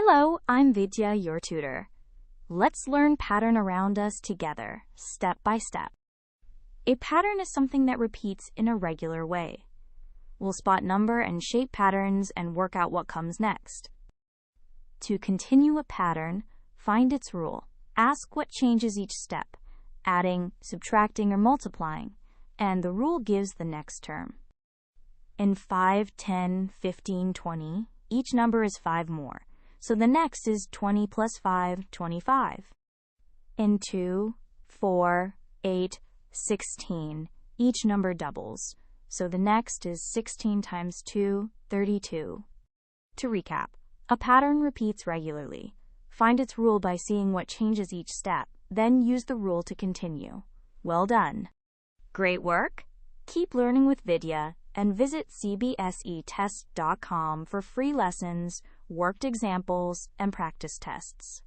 Hello, I'm Vidya, your tutor. Let's learn pattern around us together, step by step. A pattern is something that repeats in a regular way. We'll spot number and shape patterns and work out what comes next. To continue a pattern, find its rule. Ask what changes each step, adding, subtracting, or multiplying, and the rule gives the next term. In 5, 10, 15, 20, each number is 5 more, so the next is 20 plus 5, 25. In 2, 4, 8, 16, each number doubles, so the next is 16 times 2, 32. To recap, a pattern repeats regularly. Find its rule by seeing what changes each step, then use the rule to continue. Well done! Great work! Keep learning with Vidya and visit CBSETest.com for free lessons, worked examples, and practice tests.